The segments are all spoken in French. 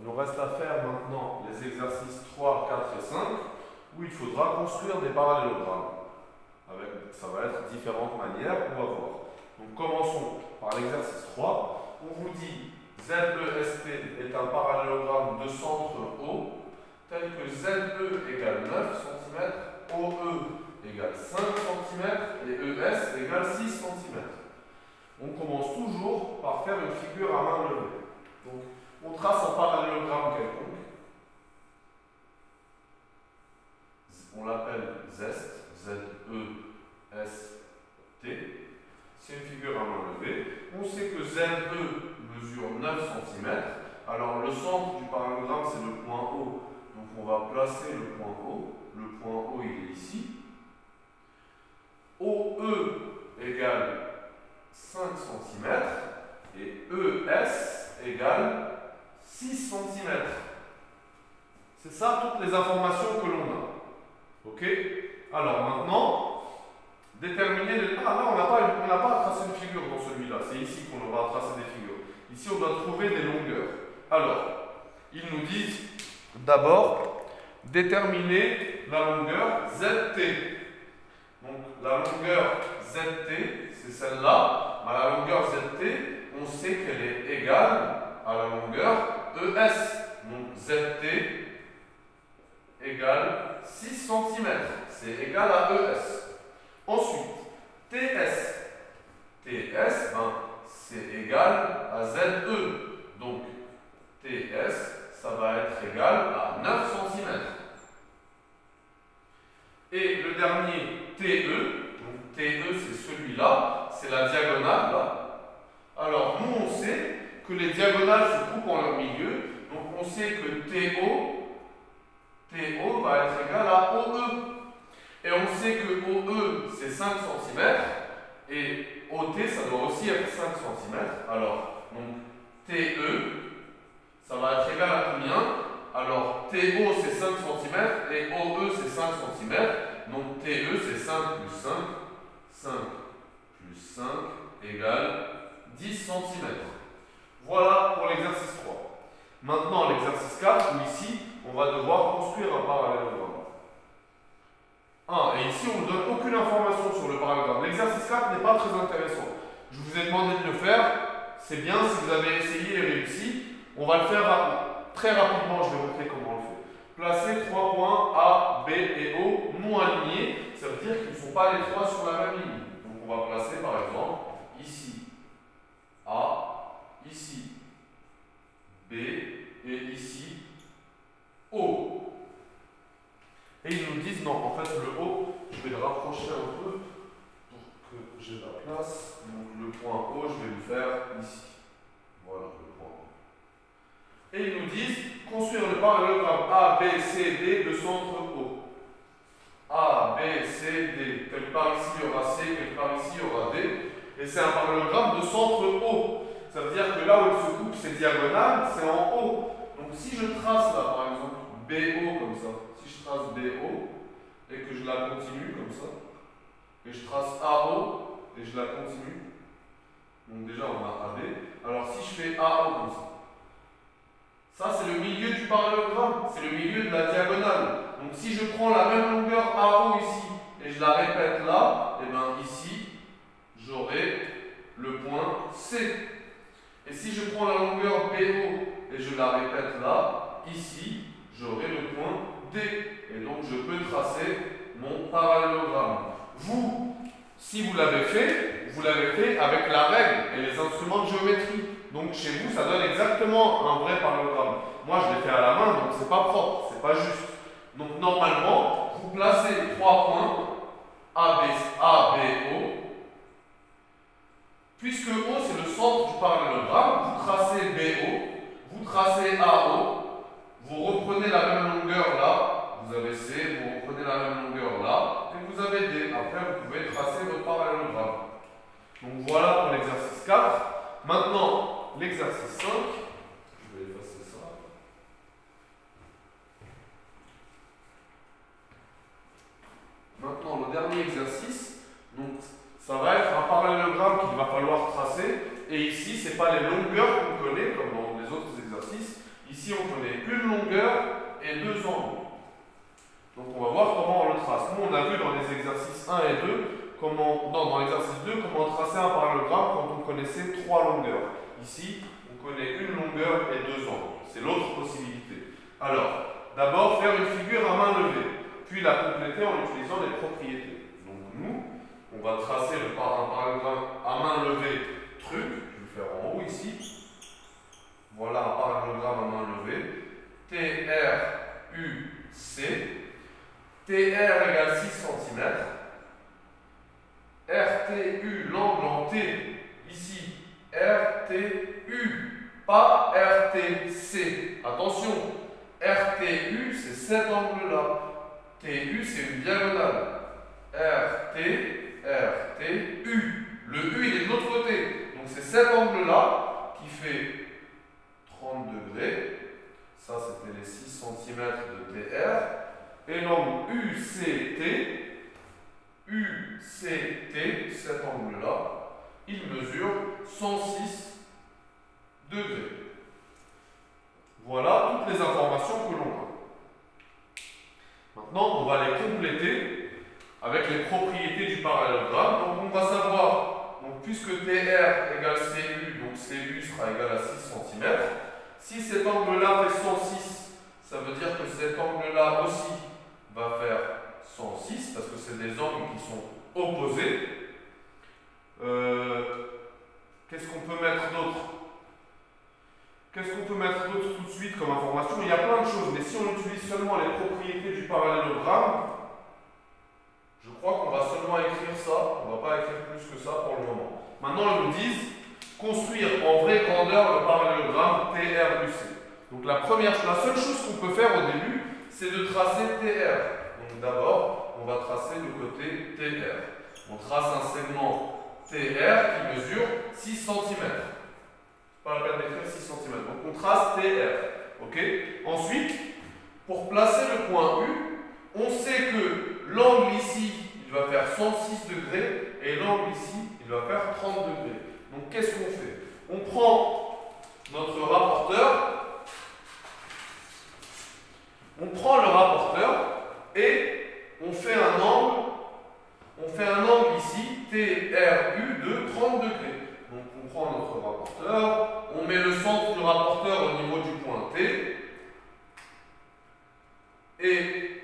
il nous reste à faire maintenant les exercices 3, 4 et 5 où il faudra construire des parallélogrammes. Ça va être différentes manières, on va voir. Donc commençons par l'exercice 3. On vous dit ZEST est un parallélogramme de centre O tel que ZE égale 9 cm, OE égale 5 cm et ES égale 6 cm. On commence toujours par faire une figure à main levée. Donc, on trace un parallélogramme quelconque. On l'appelle ZEST, Z-E-S-T. C'est une figure à main levée. On sait que ZE mesure 9 cm. Alors, le centre du parallélogramme, c'est le point O. Donc, on va placer le point O. Le point O, il est ici. OE égale 5 cm et ES égale 6 cm. C'est ça toutes les informations que l'on a. Ok? Alors maintenant, déterminer les... Ah là, on n'a pas à tracer une figure dans celui-là. C'est ici qu'on va tracer des figures. Ici, on doit trouver des longueurs. Alors, ils nous disent d'abord déterminer la longueur ZT. Donc la longueur ZT, c'est celle-là. La longueur ZT, on sait qu'elle est égale à la longueur ES. Donc ZT égale 6 cm. C'est égal à ES. Ensuite, TS. TS, c'est égal à ZE. Donc TS, ça va être égal à 9 cm. Et le dernier TE, donc TE c'est celui-là, c'est la diagonale là. Alors nous on sait que les diagonales se coupent en leur milieu, donc on sait que TO va être égal à OE. Et on sait que OE c'est 5 cm et OT ça doit aussi être 5 cm. Alors donc TE ça va être égal à combien? Alors, TO c'est 5 cm et OE c'est 5 cm. Donc, TE c'est 5 plus 5. 5 plus 5 égale 10 cm. Voilà pour l'exercice 3. Maintenant, l'exercice 4, où ici, on va devoir construire un parallélogramme. Et ici, on ne donne aucune information sur le parallélogramme. L'exercice 4 n'est pas très intéressant. Je vous ai demandé de le faire. C'est bien si vous avez essayé et réussi. On va le faire très rapidement, je vais vous montrer comment on le fait. Placez 3 points A, B et O non alignés, ça veut dire qu'ils ne sont pas les trois sur la même ligne. Donc on va placer par exemple ici A, ici B et ici O. Et ils nous disent non, en fait le O, je vais le rapprocher un peu pour que j'ai la place. Donc le point O, je vais le faire ici. Voilà le point O. Et ils nous disent construire le parallélogramme A, B, C, D de centre O. A, B, C, D. Quelque part ici il y aura C, quelque part ici il y aura D. Et c'est un parallélogramme de centre O. Ça veut dire que là où il se coupe ces diagonales, c'est en haut. Donc si je trace là par exemple BO comme ça, si je trace BO et que je la continue comme ça, et je trace AO et je la continue, donc déjà on a AB. Alors si je fais AO comme ça, ça, c'est le milieu du parallélogramme, c'est le milieu de la diagonale. Donc, si je prends la même longueur AO ici et je la répète là, et bien ici, j'aurai le point C. Et si je prends la longueur BO et je la répète là, ici, j'aurai le point D. Et donc, je peux tracer mon parallélogramme. Vous, si vous l'avez fait avec la règle et les instruments de géométrie. Donc chez vous, ça donne exactement un vrai parallélogramme. Moi, je l'ai fait à la main, donc c'est pas propre, c'est pas juste. Donc normalement, vous placez 3 points A, B, O. Puisque O, c'est le centre du parallélogramme, vous tracez BO, vous tracez AO, vous reprenez la même longueur là, vous avez C, vous reprenez la même longueur là, et vous avez D. Après, vous pouvez tracer votre parallélogramme. Donc voilà pour l'exercice 4. Maintenant, l'exercice 5, je vais effacer ça. Maintenant, le dernier exercice, donc ça va être un parallélogramme qu'il va falloir tracer. Et ici, ce n'est pas les longueurs qu'on connaît, comme dans les autres exercices. Ici, on connaît une longueur et deux angles. Donc on va voir comment on le trace. Nous, on a vu dans les exercices 1 et 2, dans l'exercice 2, comment tracer un parallélogramme quand on connaissait trois longueurs. Ici, on connaît une longueur et deux angles. C'est l'autre possibilité. Alors, d'abord, faire une figure à main levée, puis la compléter en utilisant les propriétés. Donc nous, on va tracer un parallélogramme à main levée truc. Je vais faire en haut ici. Voilà un parallélogramme à main levée. TRUC. TR égale 6 cm. RTU, l'angle en T, ici, RTU, pas RTC. Attention, RTU, c'est cet angle-là. TU, c'est une diagonale. RTU. Le U, il est de l'autre côté. Donc, c'est cet angle-là qui fait 30 degrés. Ça, c'était les 6 cm de TR. Et l'angle UCT, cet angle-là, il mesure 106 degrés. Voilà toutes les informations que l'on a. Maintenant, on va les compléter avec les propriétés du parallélogramme. Donc, on va savoir, puisque TR égale CU, donc CU sera égal à 6 cm. Si cet angle-là fait 106, ça veut dire que cet angle-là aussi va faire 106, parce que c'est des angles qui sont opposés. Qu'est-ce qu'on peut mettre d'autre tout de suite comme information? Il y a plein de choses, mais si on utilise seulement les propriétés du parallélogramme, je crois qu'on va seulement écrire ça, on ne va pas écrire plus que ça pour le moment. Maintenant, ils nous disent construire en vraie grandeur le parallélogramme TRUC. Donc la seule chose qu'on peut faire au début, c'est de tracer TR. Donc d'abord, on va tracer le côté TR. On trace un segment TR qui mesure 6 cm. Pas la peine d'écrire 6 cm. Donc on trace TR. Ok? Ensuite, pour placer le point U, on sait que l'angle ici, il va faire 106 degrés et l'angle ici, il va faire 30 degrés. Donc qu'est-ce qu'on fait? On prend notre rapporteur. On prend le rapporteur et on fait un angle ici, TRU de 30 degrés. Donc on prend notre rapporteur, on met le centre du rapporteur au niveau du point T et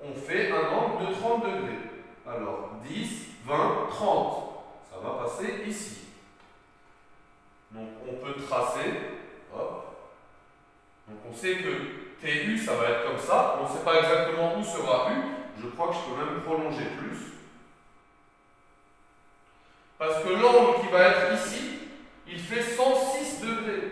on fait un angle de 30 degrés. Alors 10, 20, 30. Ça va passer ici. Donc on peut tracer. Hop. Donc on sait que TU, ça va être comme ça. On ne sait pas exactement où sera U. Je crois que je peux même prolonger plus. Parce que l'angle qui va être ici, il fait 106 degrés.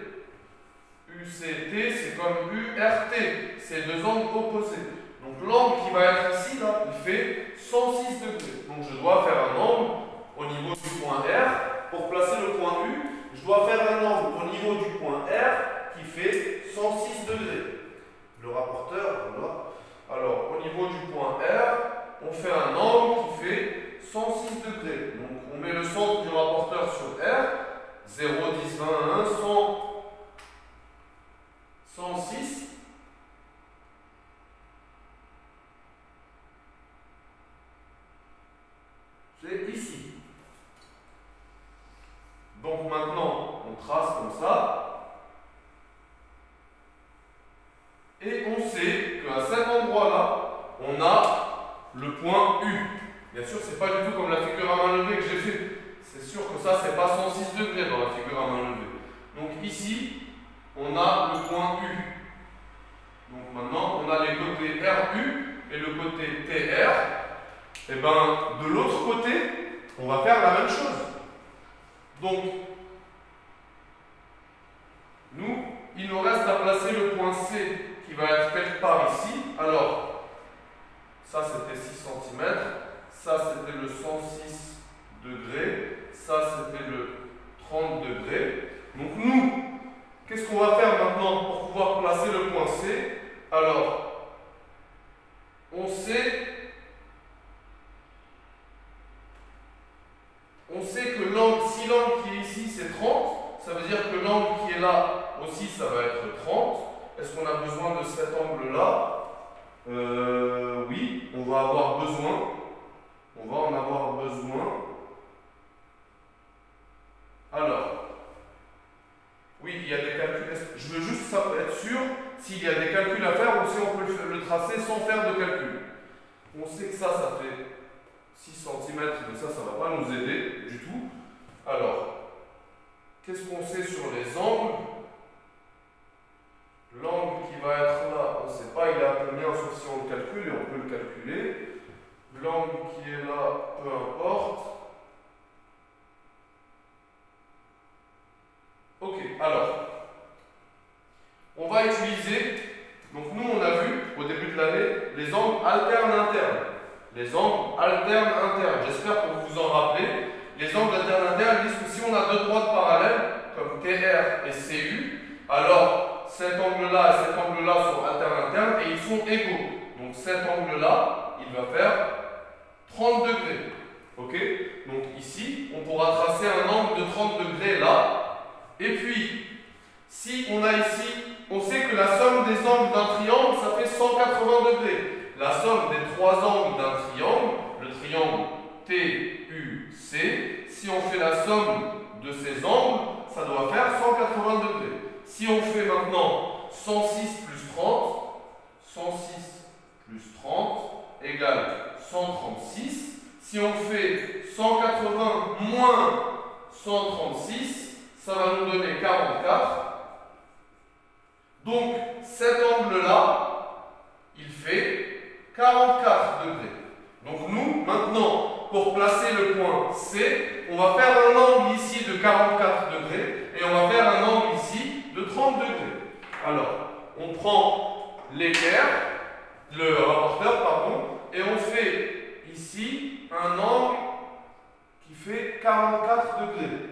UCT, c'est comme URT. C'est deux angles opposés. Donc l'angle qui va être ici, là, il fait 106 degrés. Donc je dois faire un angle au niveau du point R. Pour placer le point U, je dois faire un angle au niveau du point R qui fait 106 degrés. Le rapporteur, voilà. Alors, au niveau du point R, on fait un angle qui fait 106 degrés. Donc, on met le centre du rapporteur sur R. 0, 10, 20, 1, 100, 106. C'est ici. Donc, maintenant, on trace comme ça. Et on sait qu'à cet endroit-là, on a le point U. Bien sûr, ce n'est pas du tout comme la figure à main levée que j'ai fait. C'est sûr que ça, ce n'est pas 106 degrés dans la figure à main levée. Donc ici, on a le point U. Donc maintenant, on a les côtés RU et le côté TR. Et bien, de l'autre côté, on va faire la même chose. Donc, nous, il nous reste à placer le point C qui va être quelque part ici. Alors, ça c'était 6 cm, ça c'était le 106 degrés, ça c'était le 30 degrés. Donc nous, qu'est-ce qu'on va faire maintenant pour pouvoir placer le point C? Alors, on sait que l'angle, si l'angle qui est ici c'est 30, ça veut dire que l'angle qui est là aussi ça va être 30. est-ce qu'on a besoin de cet angle-là? Oui, on va avoir besoin. On va en avoir besoin. Alors, oui, il y a des calculs. Je veux juste être sûr s'il y a des calculs à faire ou si on peut le tracer sans faire de calcul. On sait que ça fait 6 cm, mais ça ne va pas nous aider du tout. Alors, qu'est-ce qu'on sait sur les angles? L'angle qui va être là, on ne sait pas, il est à combien, sauf si on le calcule, et on peut le calculer. L'angle qui est là, peu importe. Ok, alors, on va utiliser, donc nous on a vu au début de l'année, les angles alternes-internes. Les angles alternes-internes, j'espère que vous vous en rappelez. Les angles alternes-internes disent que si on a deux droites parallèles, comme TR et CU, alors cet angle-là et cet angle-là sont alternes-internes et ils sont égaux. Donc cet angle-là, il va faire 30 degrés. Ok? Donc ici, on pourra tracer un angle de 30 degrés là. Et puis, si on a ici, on sait que la somme des angles d'un triangle, ça fait 180 degrés. La somme des trois angles d'un triangle, le triangle TUC, si on fait la somme de ces angles, ça doit faire 180 degrés. Si on fait maintenant 106 plus 30, 106 plus 30 égale 136. Si on fait 180 moins 136, ça va nous donner 44. Donc cet angle-là, il fait 44 degrés. Donc nous, maintenant, pour placer le point C, on va faire un angle ici de 44 degrés et on va faire un angle ici de 30 degrés. Alors, on prend l'équerre, le rapporteur, pardon, et on fait ici un angle qui fait 44 degrés.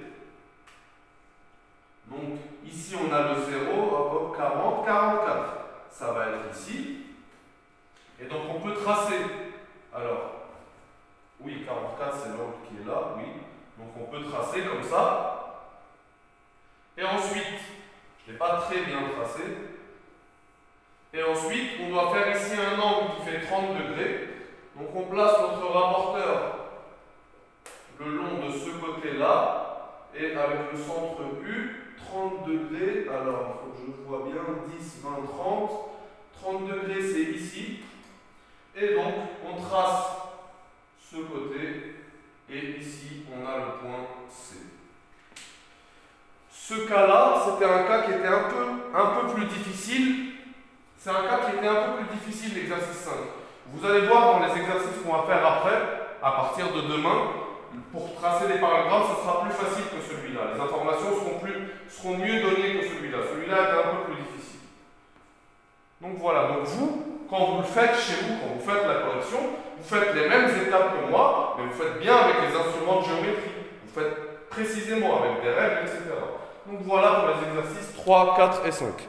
Donc ici on a le 0, hop, hop, 40, 44. Ça va être ici. Et donc on peut tracer. Alors, oui, 44 c'est l'angle qui est là, oui. Donc on peut tracer comme ça. Et ensuite, je ne l'ai pas très bien tracé. Et ensuite, on doit faire ici un angle qui fait 30 degrés. Donc on place notre rapporteur le long de ce côté-là. Et avec le centre U, 30 degrés, alors il faut que je vois bien, 10, 20, 30. 30 degrés c'est ici. Et donc on trace ce côté et ici on a le point C. Ce cas-là, c'était un cas qui était un peu plus difficile. C'est un cas qui était un peu plus difficile, l'exercice 5. Vous allez voir dans les exercices qu'on va faire après, à partir de demain, pour tracer des paragraphes, ce sera plus facile que celui-là. Les informations seront mieux données que celui-là. Celui-là est un peu plus difficile. Donc voilà, donc vous, quand vous le faites chez vous, quand vous faites la correction, vous faites les mêmes étapes que moi, mais vous faites bien avec les instruments de géométrie. Vous faites précisément avec des règles, etc. Donc voilà pour les exercices 3, 4 et 5.